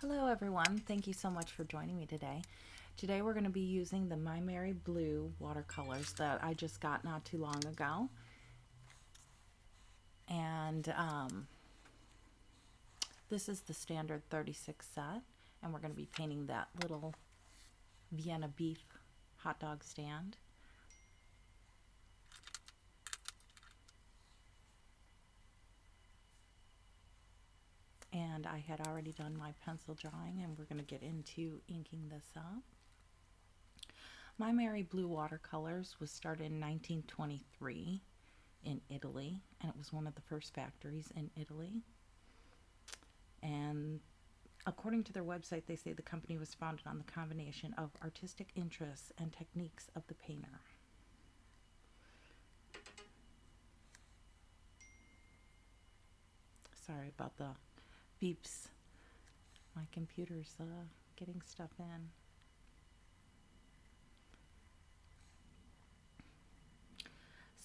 Hello everyone, thank you so much for joining me today. Today we're going to be using the Maimeri Blue watercolors that I just got not too long ago. And this is the standard 36 set, and we're going to be painting that little Vienna beef hot dog stand. And I had already done my pencil drawing, and we're going to get into inking this up. MaimeriBlue Watercolors was started in 1923 in Italy, and it was one of the first factories in Italy. And according to their website, they say the company was founded on the combination of artistic interests and techniques of the painter. Sorry about the beeps. My computer's getting stuff in.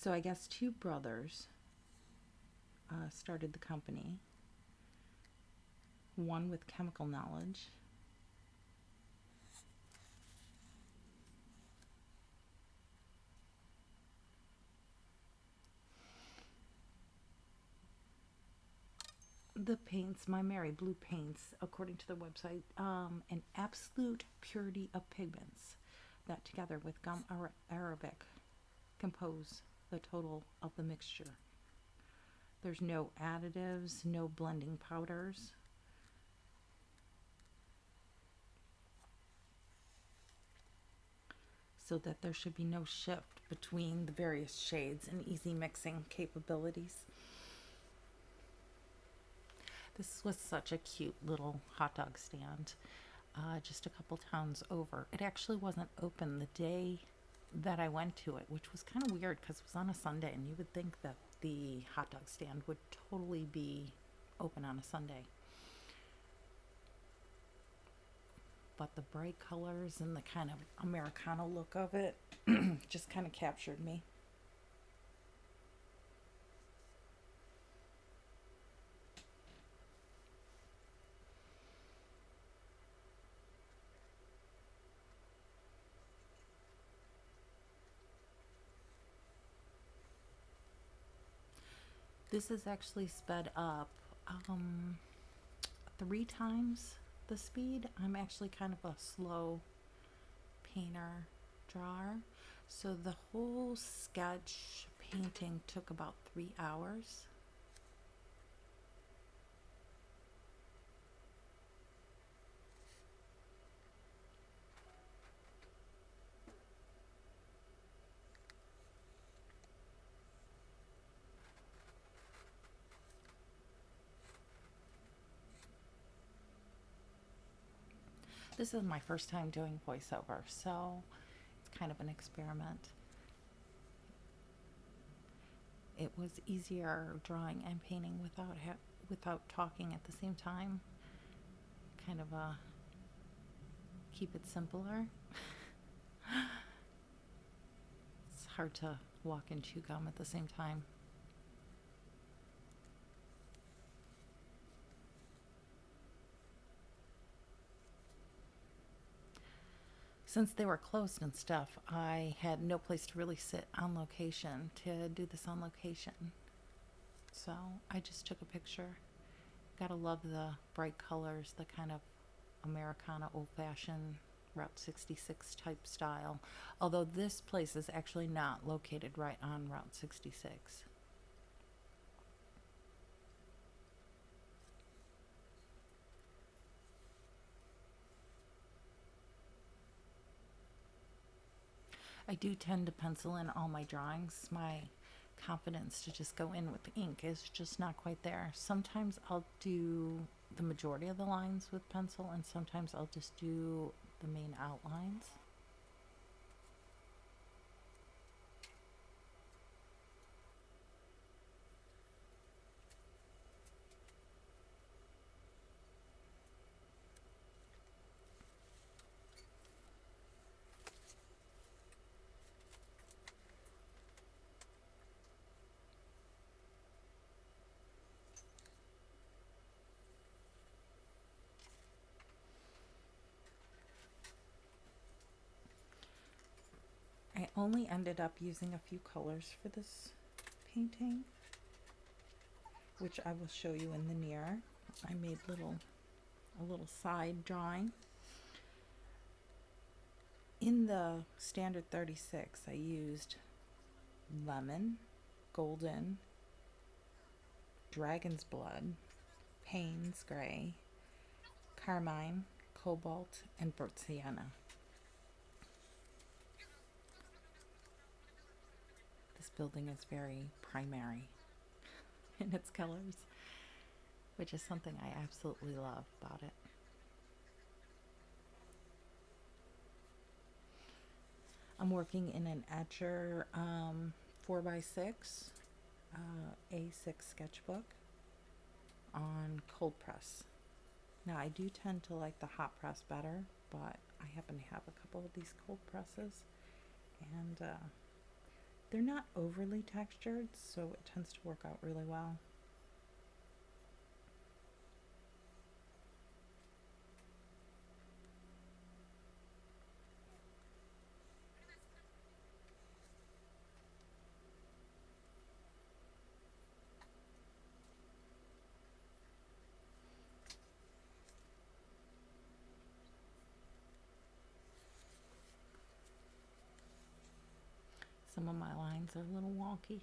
So I guess two brothers started the company, one with chemical knowledge the paints, Maimeri Blue paints, according to the website, an absolute purity of pigments that together with gum arabic compose the total of the mixture. There's no additives, no blending powders. So that there should be no shift between the various shades and easy mixing capabilities. This was such a cute little hot dog stand, just a couple towns over. It actually wasn't open the day that I went to it, which was kind of weird because it was on a Sunday, and you would think that the hot dog stand would totally be open on a Sunday. But the bright colors and the kind of americano look of it just kind of captured me. This is actually sped up 3 times the speed. I'm actually kind of a slow painter drawer, so the whole sketch painting took about 3 hours. This is my first time doing voiceover, so it's kind of an experiment. It was easier drawing and painting without talking at the same time. Kind of keep it simpler. It's hard to walk and chew gum at the same time. Since they were closed and stuff, I had no place to really sit on location to do this on location. So I just took a picture. Gotta love the bright colors, the kind of Americana old-fashioned Route 66 type style. Although this place is actually not located right on Route 66. I do tend to pencil in all my drawings. My confidence to just go in with ink is just not quite there. Sometimes I'll do the majority of the lines with pencil, and sometimes I'll just do the main outlines. only ended up using a few colors for this painting, which I will show you in the near. I made a little side drawing. In the standard 36, I used lemon, golden, dragon's blood, Payne's gray, carmine, cobalt, and burnt sienna. This building is very primary in its colors, which is something I absolutely love about it. I'm working in an Etcher 4x6 A6 sketchbook on cold press. Now I do tend to like the hot press better, but I happen to have a couple of these cold presses, and they're not overly textured, so it tends to work out really well. Some of my lines are a little wonky.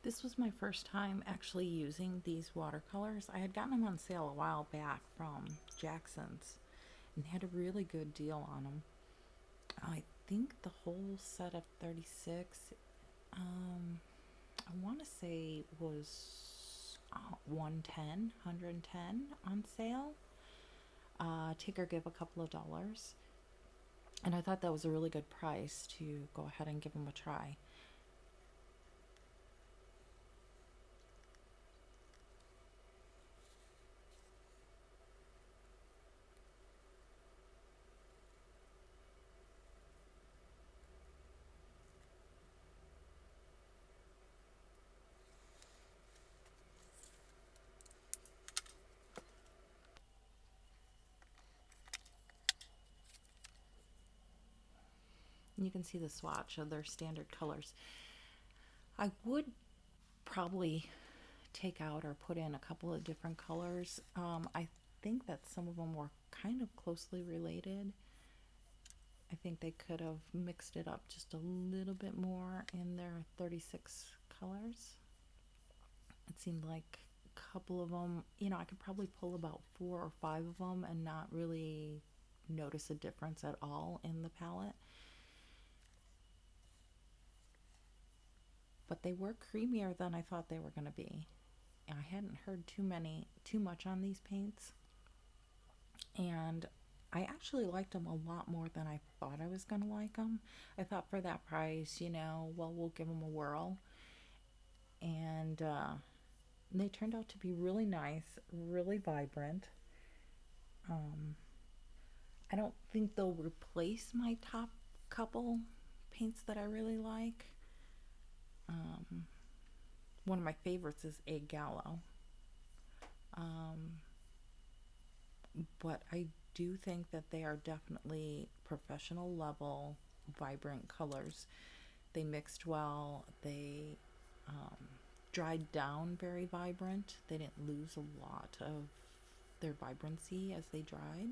This was my first time actually using these watercolors. I had gotten them on sale a while back from Jackson's and had a really good deal on them. I think the whole set of 36, I want to say was 110 on sale. Take or give a couple of dollars. And I thought that was a really good price to go ahead and give them a try. And you can see the swatch of their standard colors. I would probably take out or put in a couple of different colors. I think that some of them were kind of closely related. I think they could have mixed it up just a little bit more in their 36 colors. It seemed like a couple of them, you know, I could probably pull about 4 or 5 of them and not really notice a difference at all in the palette. But they were creamier than I thought they were going to be. I hadn't heard too much on these paints, and I actually liked them a lot more than I thought I was going to like them. I thought for that price, you know, well, we'll give them a whirl, and they turned out to be really nice, really vibrant. I don't think they'll replace my top couple paints that I really like. One of my favorites is Egg Gallo. But I do think that they are definitely professional level, vibrant colors. They mixed well. They dried down very vibrant. They didn't lose a lot of their vibrancy as they dried.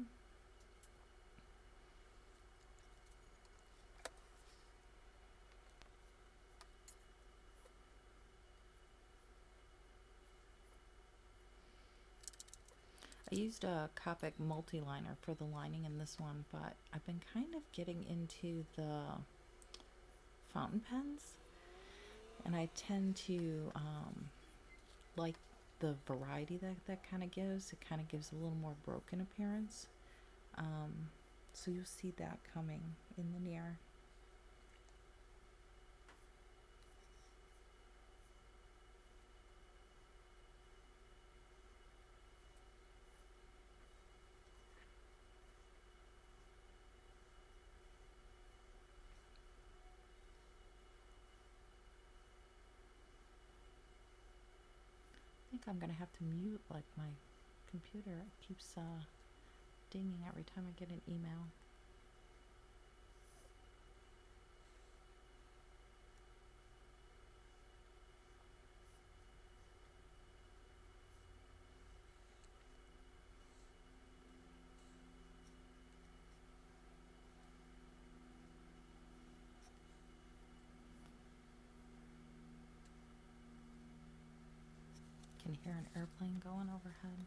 I used a Copic multi-liner for the lining in this one, but I've been kind of getting into the fountain pens, and I tend to like the variety that kind of gives. It kind of gives a little more broken appearance. So you'll see that coming in the near. I think I'm gonna have to mute like my computer. It keeps dinging every time I get an email. Can hear an airplane going overhead.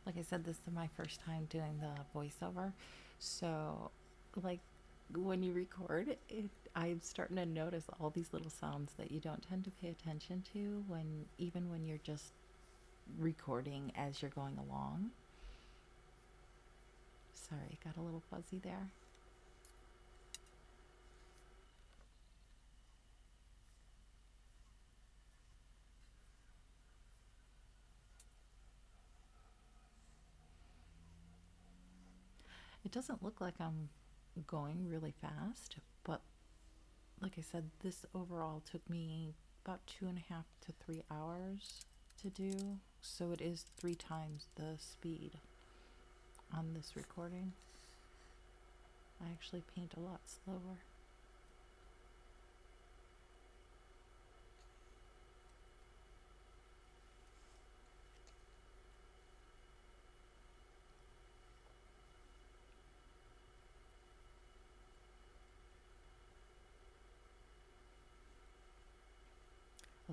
Like I said, this is my first time doing the voiceover, so like when you record it, I'm starting to notice all these little sounds that you don't tend to pay attention to even when you're just recording as you're going along. Sorry, got a little fuzzy there. It doesn't look like I'm going really fast, but like I said, this overall took me about 2.5 to 3 hours to do, so it is 3 times the speed on this recording. I actually paint a lot slower.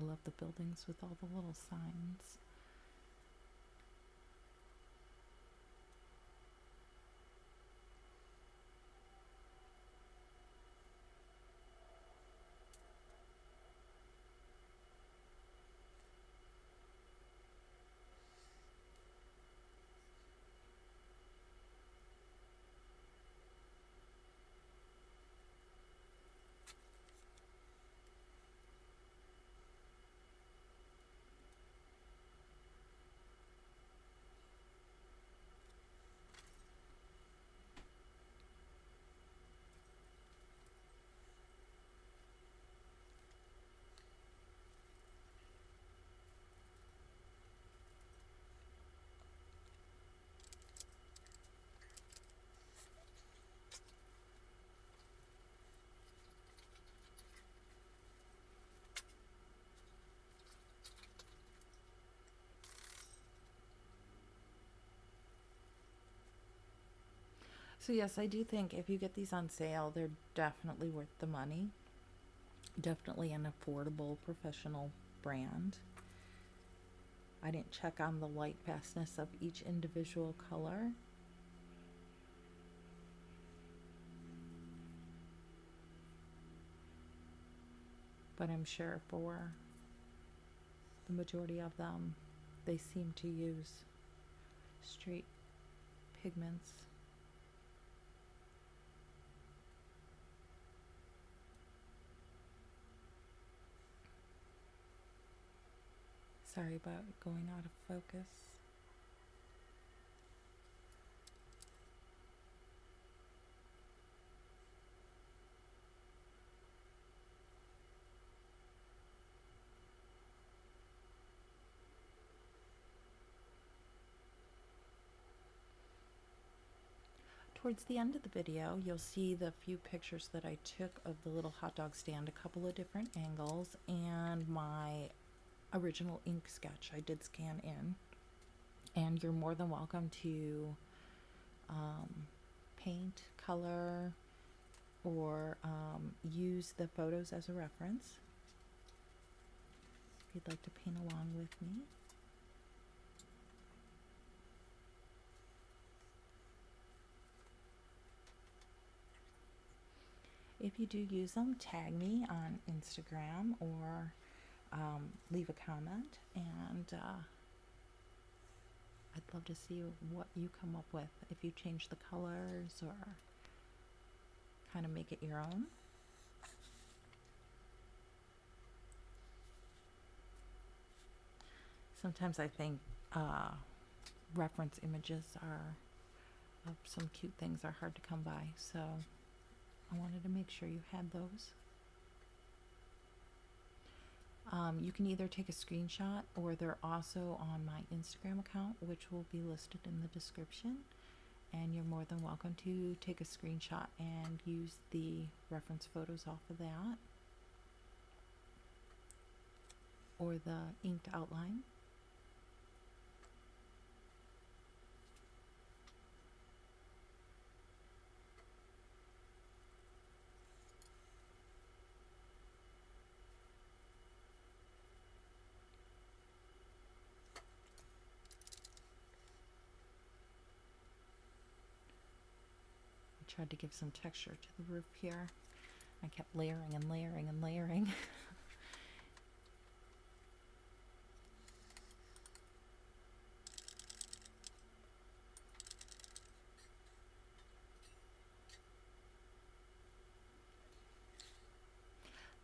I love the buildings with all the little signs. So yes, I do think if you get these on sale, they're definitely worth the money. Definitely an affordable professional brand. I didn't check on the light fastness of each individual color. But I'm sure for the majority of them, they seem to use straight pigments. Sorry about going out of focus. Towards the end of the video, you'll see the few pictures that I took of the little hot dog stand, a couple of different angles, and my original ink sketch I did scan in. And you're more than welcome to paint, color, or use the photos as a reference if you'd like to paint along with me. if you do use them, tag me on Instagram or leave a comment, and I'd love to see what you come up with, if you change the colors or kind of make it your own. Sometimes I think reference images of some cute things are hard to come by, so I wanted to make sure you had those. You can either take a screenshot, or they're also on my Instagram account, which will be listed in the description, and you're more than welcome to take a screenshot and use the reference photos off of that, or the inked outline. Tried to give some texture to the roof here. I kept layering and layering and layering.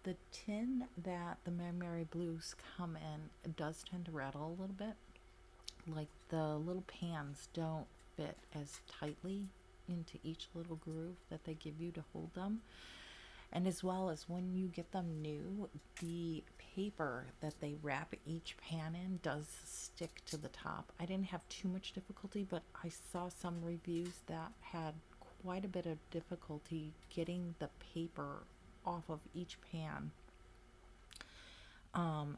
The tin that the Maimeri Blues come in does tend to rattle a little bit. Like the little pans don't fit as tightly into each little groove that they give you to hold them, and as well as when you get them new, the paper that they wrap each pan in does stick to the top. I didn't have too much difficulty, but I saw some reviews that had quite a bit of difficulty getting the paper off of each pan.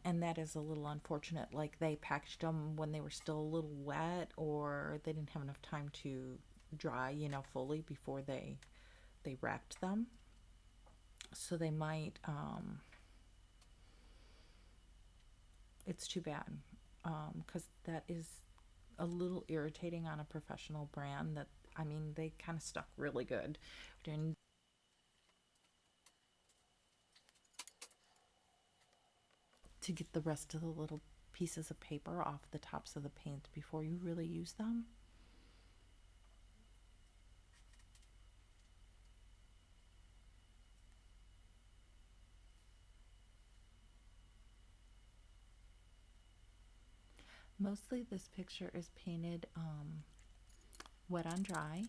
And that is a little unfortunate. Like, they packaged them when they were still a little wet, or they didn't have enough time to dry, fully before they wrapped them. So they might, it's too bad, because that is a little irritating on a professional brand. That, I mean, they kind of stuck really good. To get the rest of the little pieces of paper off the tops of the paint before you really use them. Mostly this picture is painted wet on dry,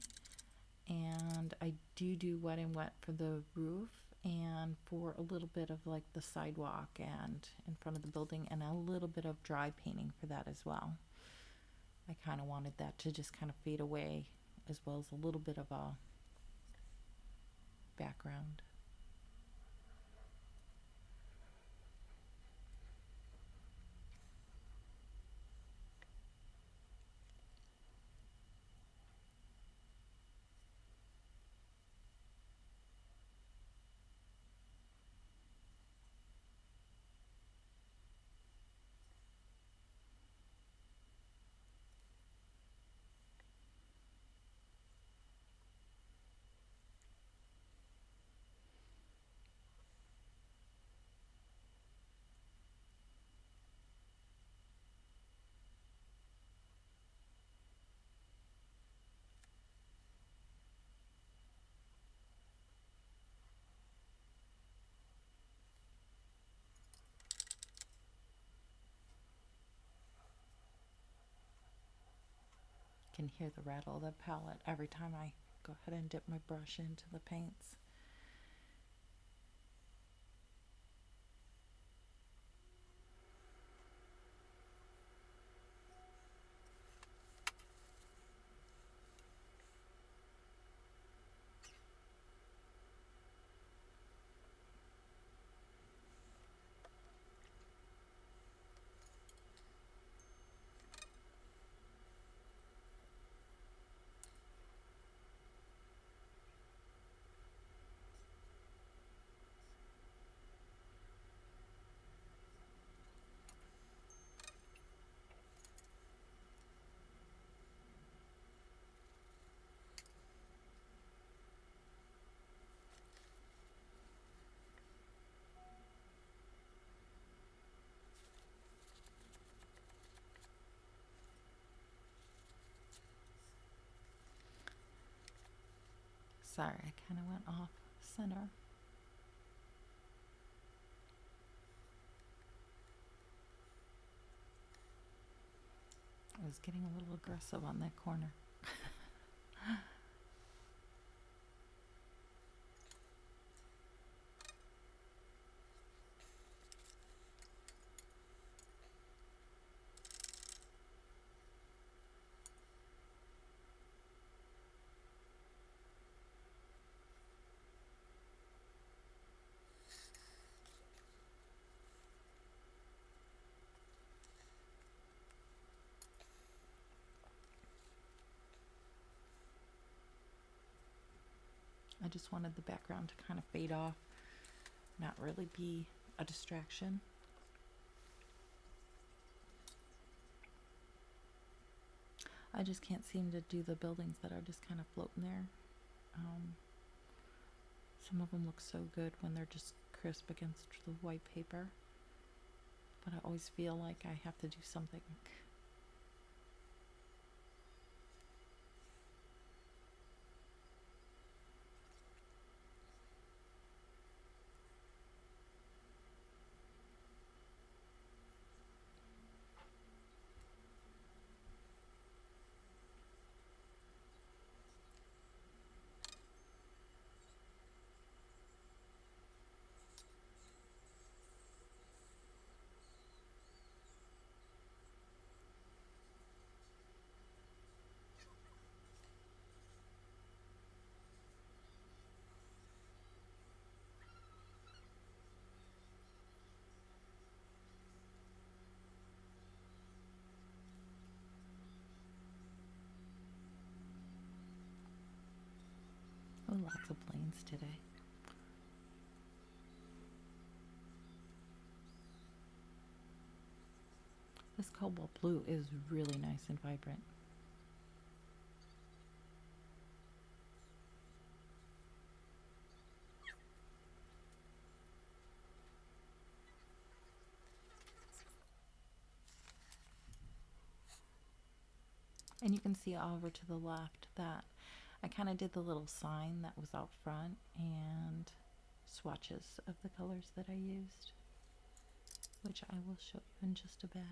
and I do wet and wet for the roof and for a little bit of like the sidewalk and in front of the building, and a little bit of dry painting for that as well. I kind of wanted that to just kind of fade away, as well as a little bit of a background. Can hear the rattle of the palette every time I go ahead and dip my brush into the paints. Sorry, I kind of went off center. I was getting a little aggressive on that corner. I just wanted the background to kind of fade off, not really be a distraction. I just can't seem to do the buildings that are just kind of floating there. Some of them look so good when they're just crisp against the white paper, but I always feel like I have to do something. Oh, lots of planes today. This cobalt blue is really nice and vibrant. And you can see over to the left that I kind of did the little sign that was out front and swatches of the colors that I used, which I will show you in just a bit.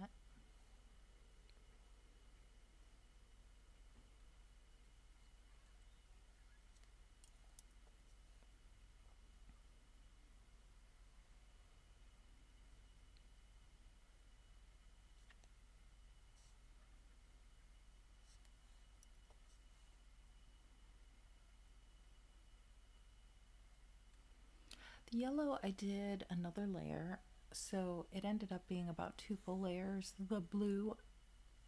The yellow, I did another layer, so it ended up being about 2 full layers. The blue,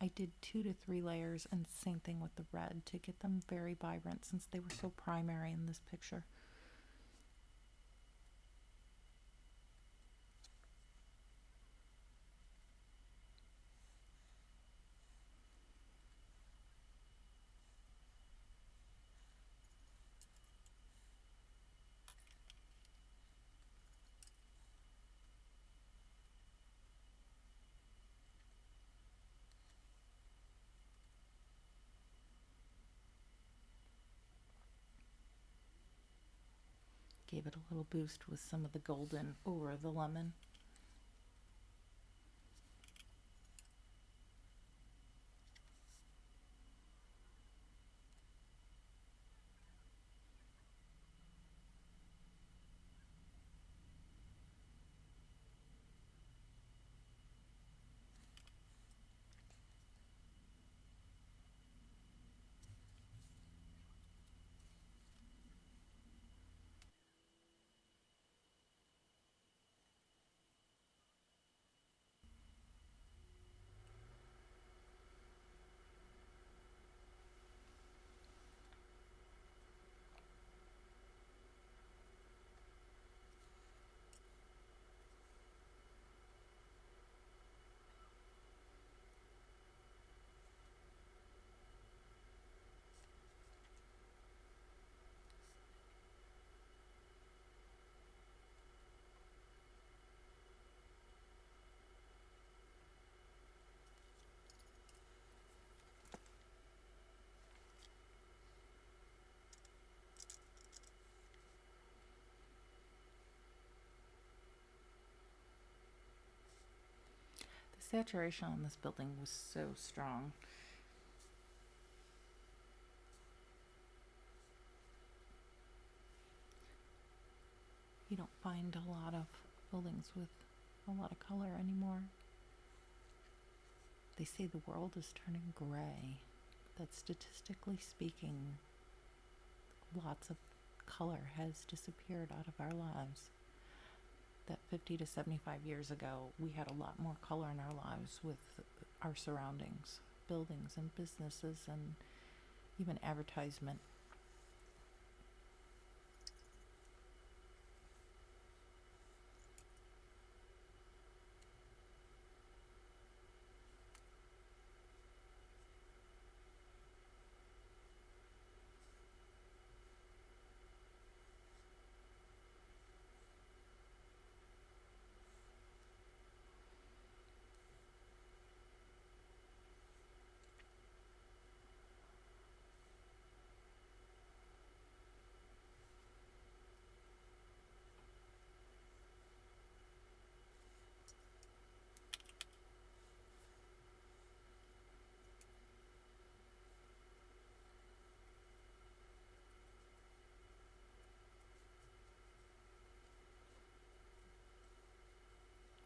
I did 2 to 3 layers, and same thing with the red to get them very vibrant since they were so primary in this picture. Gave it a little boost with some of the golden over the lemon. saturation on this building was so strong. You don't find a lot of buildings with a lot of color anymore. They say the world is turning gray, that statistically speaking, lots of color has disappeared out of our lives. That 50 to 75 years ago, we had a lot more color in our lives with our surroundings, buildings and businesses and even advertisement.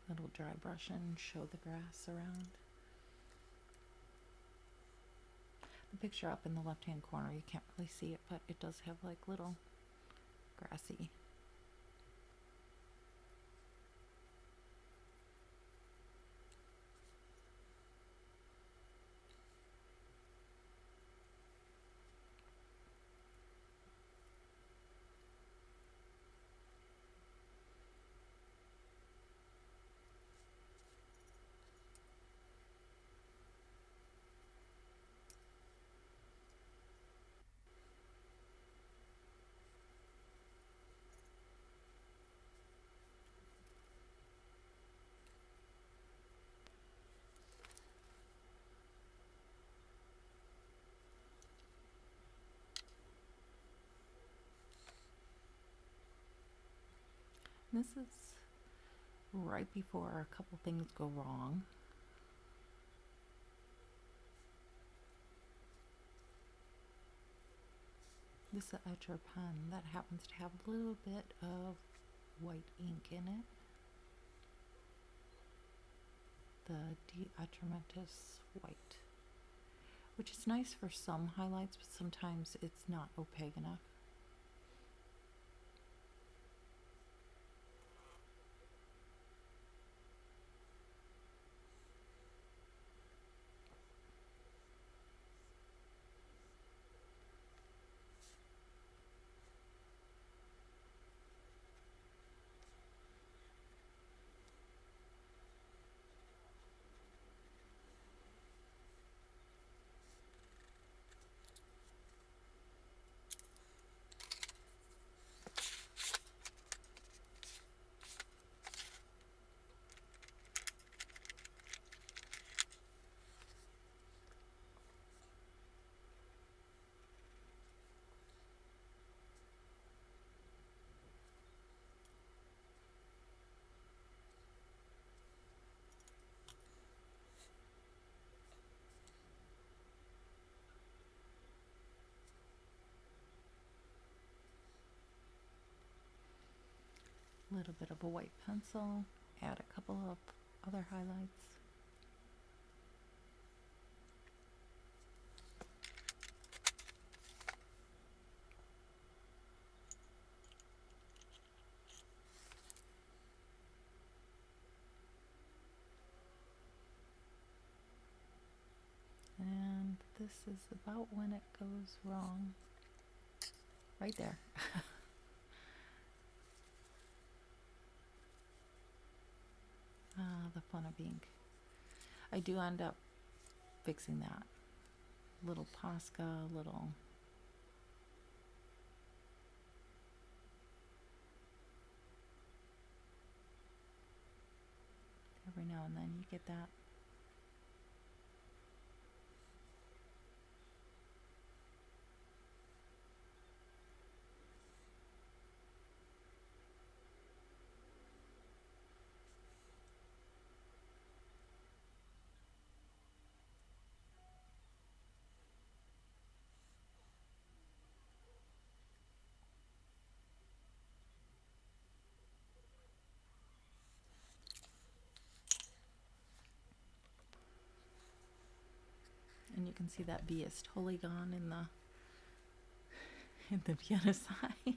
Little dry brush and show the grass around. The picture up in the left hand corner, you can't really see it, but it does have like little grassy. This is right before a couple things go wrong. This is an etcher pen that happens to have a little bit of white ink in it. The De Atramentis white, which is nice for some highlights, but sometimes it's not opaque enough. Little bit of a white pencil, add a couple of other highlights. And this is about when it goes wrong. Right there. The fun of ink. I do end up fixing that. Little Posca, little every now and then you get that. can see that bee is totally gone in the piano side.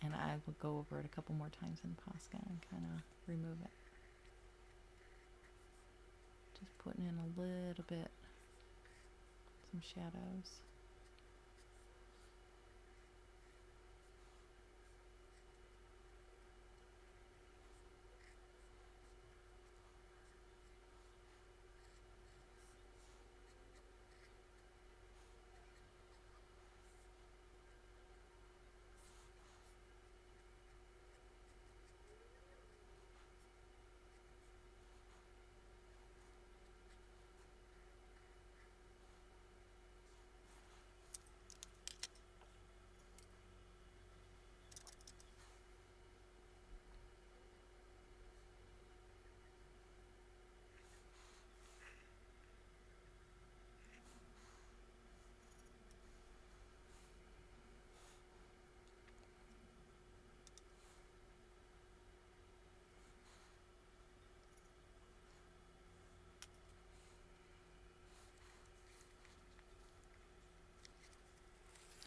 And I will go over it a couple more times in Posca and kind of remove it. Just putting in a little bit, some shadows.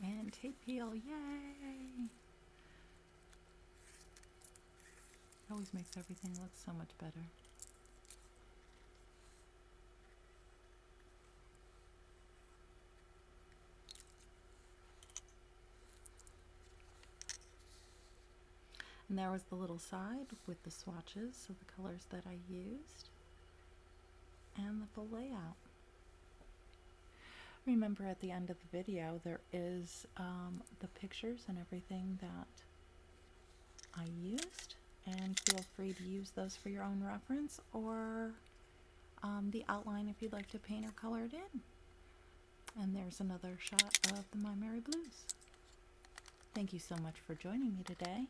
And tape peel, yay! Always makes everything look so much better. And there was the little side with the swatches of the colors that I used and the full layout. Remember, at the end of the video there is the pictures and everything that I used, and feel free to use those for your own reference, or the outline if you'd like to paint or color it in. And there's another shot of the Maimeri Blues. Thank you so much for joining me today.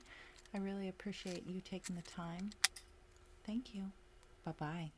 I really appreciate you taking the time. Thank you. Bye-bye.